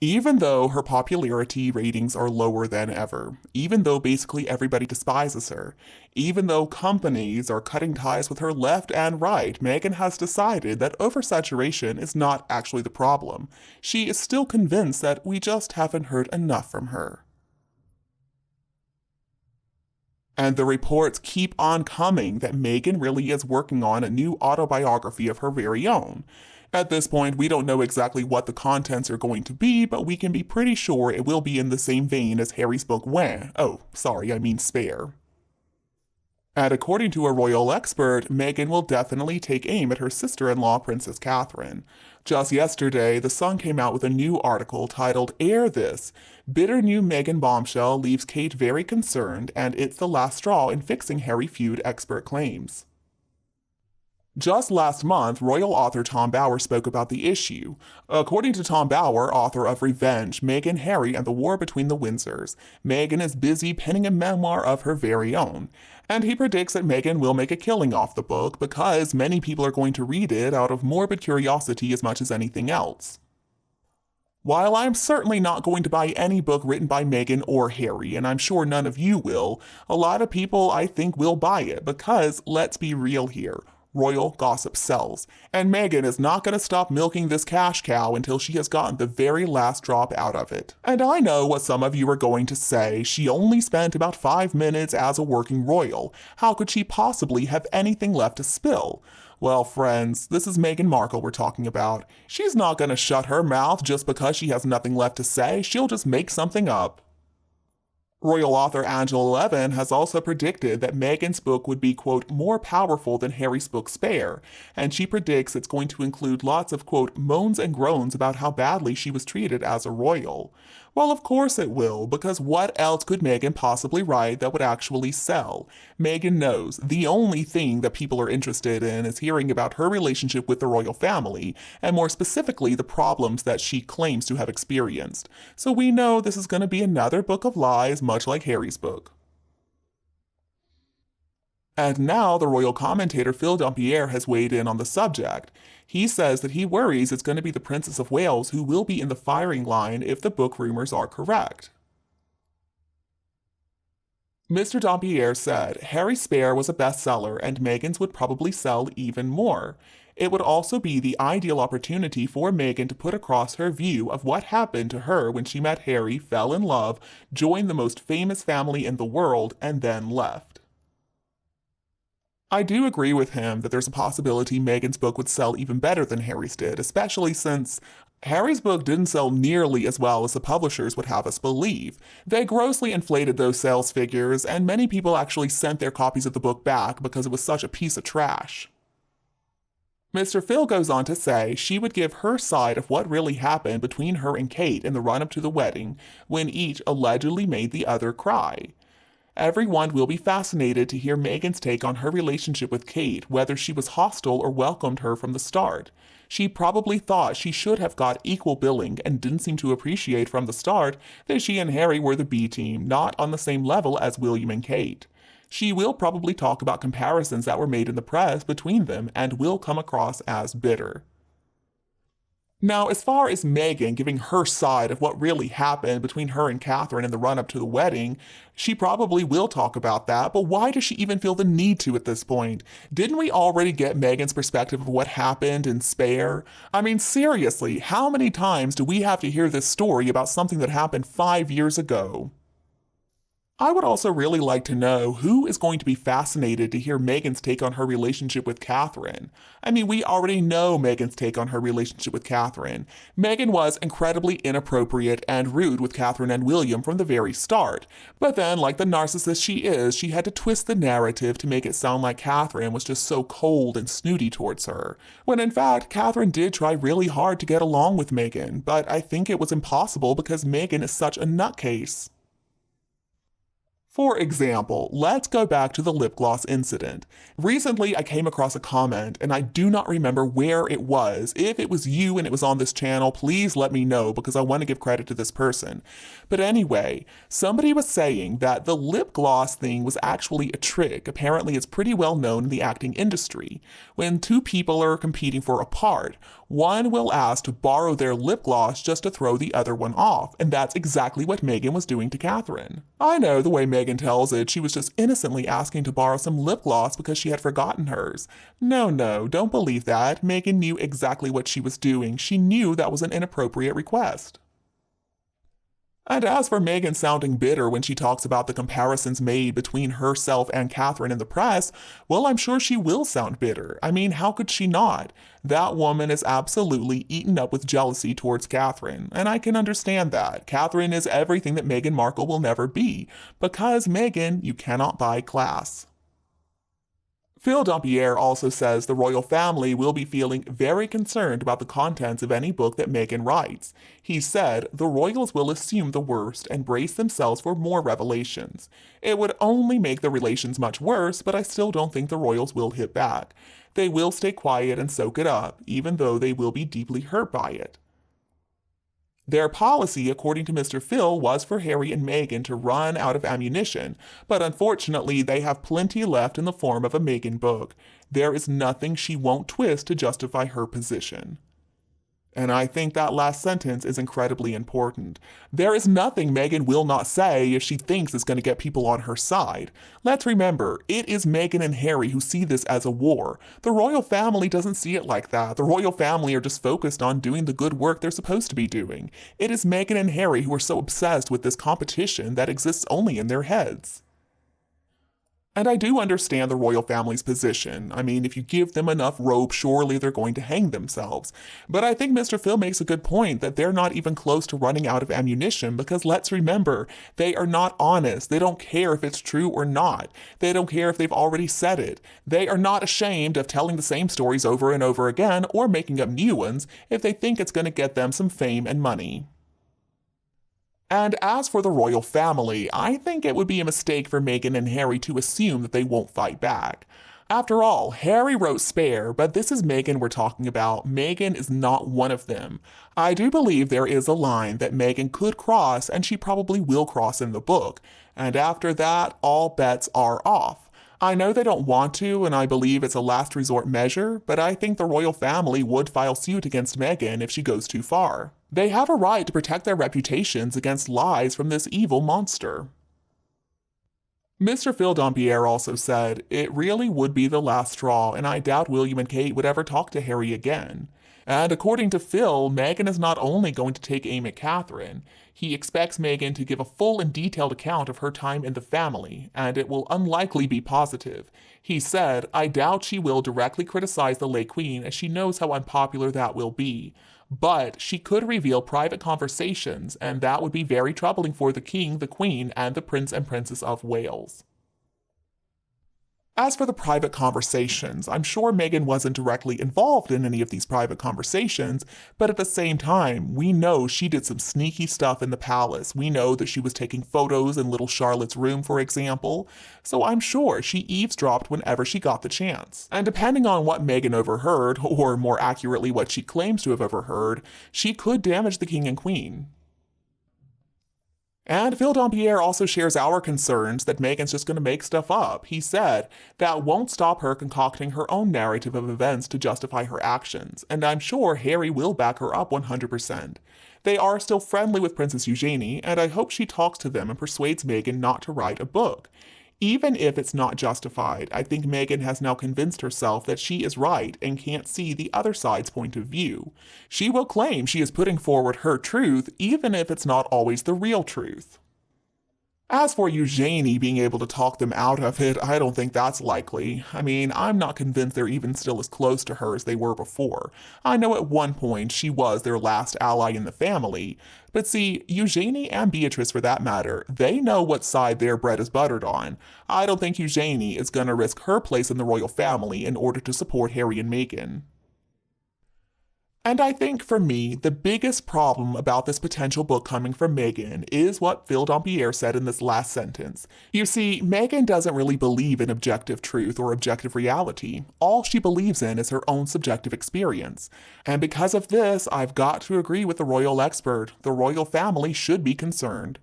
Even though her popularity ratings are lower than ever, even though basically everybody despises her, even though companies are cutting ties with her left and right, Meghan has decided that oversaturation is not actually the problem. She is still convinced that we just haven't heard enough from her. And the reports keep on coming that Meghan really is working on a new autobiography of her very own. At this point, we don't know exactly what the contents are going to be, but we can be pretty sure it will be in the same vein as Harry's book Waaagh. Oh, sorry, I mean Spare. And according to a royal expert, Meghan will definitely take aim at her sister-in-law, Princess Catherine. Just yesterday, The Sun came out with a new article titled Air This. Bitter new Meghan bombshell leaves Kate very concerned, and it's the last straw in fixing Harry feud, expert claims. Just last month, royal author Tom Bower spoke about the issue. According to Tom Bower, author of Revenge, Meghan, Harry, and the War Between the Windsors, Meghan is busy penning a memoir of her very own. And he predicts that Meghan will make a killing off the book because many people are going to read it out of morbid curiosity as much as anything else. While I'm certainly not going to buy any book written by Meghan or Harry, and I'm sure none of you will, a lot of people I think will buy it because, let's be real here, royal gossip sells, and Meghan is not going to stop milking this cash cow until she has gotten the very last drop out of it. And I know what some of you are going to say, she only spent about 5 minutes as a working royal. How could she possibly have anything left to spill? Well, friends, this is Meghan Markle we're talking about. She's not going to shut her mouth just because she has nothing left to say, she'll just make something up. Royal author Angela Levin has also predicted that Meghan's book would be, quote, more powerful than Harry's book Spare, and she predicts it's going to include lots of, quote, moans and groans about how badly she was treated as a royal. Well, of course it will, because what else could Meghan possibly write that would actually sell? Meghan knows the only thing that people are interested in is hearing about her relationship with the royal family, and more specifically, the problems that she claims to have experienced. So we know this is going to be another book of lies, much like Harry's book. And now the royal commentator Phil Dampier has weighed in on the subject. He says that he worries it's going to be the Princess of Wales who will be in the firing line if the book rumors are correct. Mr. Dampier said, Harry Spare was a bestseller and Meghan's would probably sell even more. It would also be the ideal opportunity for Meghan to put across her view of what happened to her when she met Harry, fell in love, joined the most famous family in the world, and then left. I do agree with him that there's a possibility Meghan's book would sell even better than Harry's did, especially since Harry's book didn't sell nearly as well as the publishers would have us believe. They grossly inflated those sales figures, and many people actually sent their copies of the book back because it was such a piece of trash. Mr. Phil goes on to say she would give her side of what really happened between her and Kate in the run-up to the wedding, when each allegedly made the other cry. Everyone will be fascinated to hear Meghan's take on her relationship with Kate, whether she was hostile or welcomed her from the start. She probably thought she should have got equal billing and didn't seem to appreciate from the start that she and Harry were the B team, not on the same level as William and Kate. She will probably talk about comparisons that were made in the press between them and will come across as bitter. Now, as far as Meghan giving her side of what really happened between her and Catherine in the run-up to the wedding, she probably will talk about that, but why does she even feel the need to at this point? Didn't we already get Meghan's perspective of what happened in Spare? I mean, seriously, how many times do we have to hear this story about something that happened 5 years ago? I would also really like to know who is going to be fascinated to hear Meghan's take on her relationship with Catherine. I mean, we already know Meghan's take on her relationship with Catherine. Meghan was incredibly inappropriate and rude with Catherine and William from the very start. But then, like the narcissist she is, she had to twist the narrative to make it sound like Catherine was just so cold and snooty towards her. When in fact, Catherine did try really hard to get along with Meghan, but I think it was impossible because Meghan is such a nutcase. For example, let's go back to the lip gloss incident. Recently, I came across a comment, and I do not remember where it was. If it was you and it was on this channel, please let me know because I want to give credit to this person. But anyway, somebody was saying that the lip gloss thing was actually a trick. Apparently, it's pretty well known in the acting industry. When two people are competing for a part, one will ask to borrow their lip gloss just to throw the other one off, and that's exactly what Meghan was doing to Catherine. I know the way Meghan tells it, she was just innocently asking to borrow some lip gloss because she had forgotten hers. No, don't believe that. Meghan knew exactly what she was doing. She knew that was an inappropriate request. And as for Meghan sounding bitter when she talks about the comparisons made between herself and Catherine in the press, well, I'm sure she will sound bitter. I mean, how could she not? That woman is absolutely eaten up with jealousy towards Catherine, and I can understand that. Catherine is everything that Meghan Markle will never be, because Meghan, you cannot buy class. Phil Dampierre also says the royal family will be feeling very concerned about the contents of any book that Meghan writes. He said the royals will assume the worst and brace themselves for more revelations. It would only make the relations much worse, but I still don't think the royals will hit back. They will stay quiet and soak it up, even though they will be deeply hurt by it. Their policy, according to Mr. Phil, was for Harry and Meghan to run out of ammunition, but unfortunately they have plenty left in the form of a Meghan book. There is nothing she won't twist to justify her position. And I think that last sentence is incredibly important. There is nothing Meghan will not say if she thinks it's going to get people on her side. Let's remember, it is Meghan and Harry who see this as a war. The royal family doesn't see it like that. The royal family are just focused on doing the good work they're supposed to be doing. It is Meghan and Harry who are so obsessed with this competition that exists only in their heads. And I do understand the royal family's position. I mean, if you give them enough rope, surely they're going to hang themselves. But I think Mr. Phil makes a good point that they're not even close to running out of ammunition because let's remember, they are not honest. They don't care if it's true or not. They don't care if they've already said it. They are not ashamed of telling the same stories over and over again or making up new ones if they think it's going to get them some fame and money. And as for the royal family, I think it would be a mistake for Meghan and Harry to assume that they won't fight back. After all, Harry wrote Spare, but this is Meghan we're talking about. Meghan is not one of them. I do believe there is a line that Meghan could cross, and she probably will cross in the book. And after that, all bets are off. I know they don't want to, and I believe it's a last resort measure, but I think the royal family would file suit against Meghan if she goes too far. They have a right to protect their reputations against lies from this evil monster. Mr. Phil Dampierre also said, it really would be the last straw, and I doubt William and Kate would ever talk to Harry again. And according to Phil, Meghan is not only going to take aim at Catherine, he expects Meghan to give a full and detailed account of her time in the family, and it will unlikely be positive. He said, I doubt she will directly criticize the late Queen as she knows how unpopular that will be. But she could reveal private conversations, and that would be very troubling for the King, the Queen, and the Prince and Princess of Wales. As for the private conversations, I'm sure Meghan wasn't directly involved in any of these private conversations, but at the same time, we know she did some sneaky stuff in the palace. We know that she was taking photos in little Charlotte's room, for example, so I'm sure she eavesdropped whenever she got the chance. And depending on what Meghan overheard, or more accurately what she claims to have overheard, she could damage the King and Queen. And Phil Dampierre also shares our concerns that Meghan's just going to make stuff up. He said that won't stop her concocting her own narrative of events to justify her actions, and I'm sure Harry will back her up 100%. They are still friendly with Princess Eugenie, and I hope she talks to them and persuades Meghan not to write a book. Even if it's not justified, I think Meghan has now convinced herself that she is right and can't see the other side's point of view. She will claim she is putting forward her truth, even if it's not always the real truth. As for Eugenie being able to talk them out of it, I don't think that's likely. I mean, I'm not convinced they're even still as close to her as they were before. I know at one point she was their last ally in the family, but see, Eugenie and Beatrice for that matter, they know what side their bread is buttered on. I don't think Eugenie is going to risk her place in the royal family in order to support Harry and Meghan. And I think for me, the biggest problem about this potential book coming from Meghan is what Phil Dompierre said in this last sentence. You see, Meghan doesn't really believe in objective truth or objective reality. All she believes in is her own subjective experience. And because of this, I've got to agree with the royal expert. The royal family should be concerned.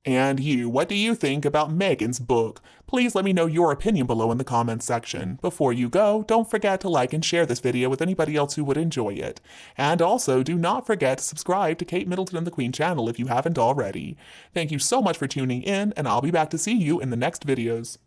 And you, what do you think about Meghan's book? Please let me know your opinion below in the comments section. Before you go, don't forget to like and share this video with anybody else who would enjoy it. And also, do not forget to subscribe to Kate Middleton and the Queen channel if you haven't already. Thank you so much for tuning in, and I'll be back to see you in the next videos.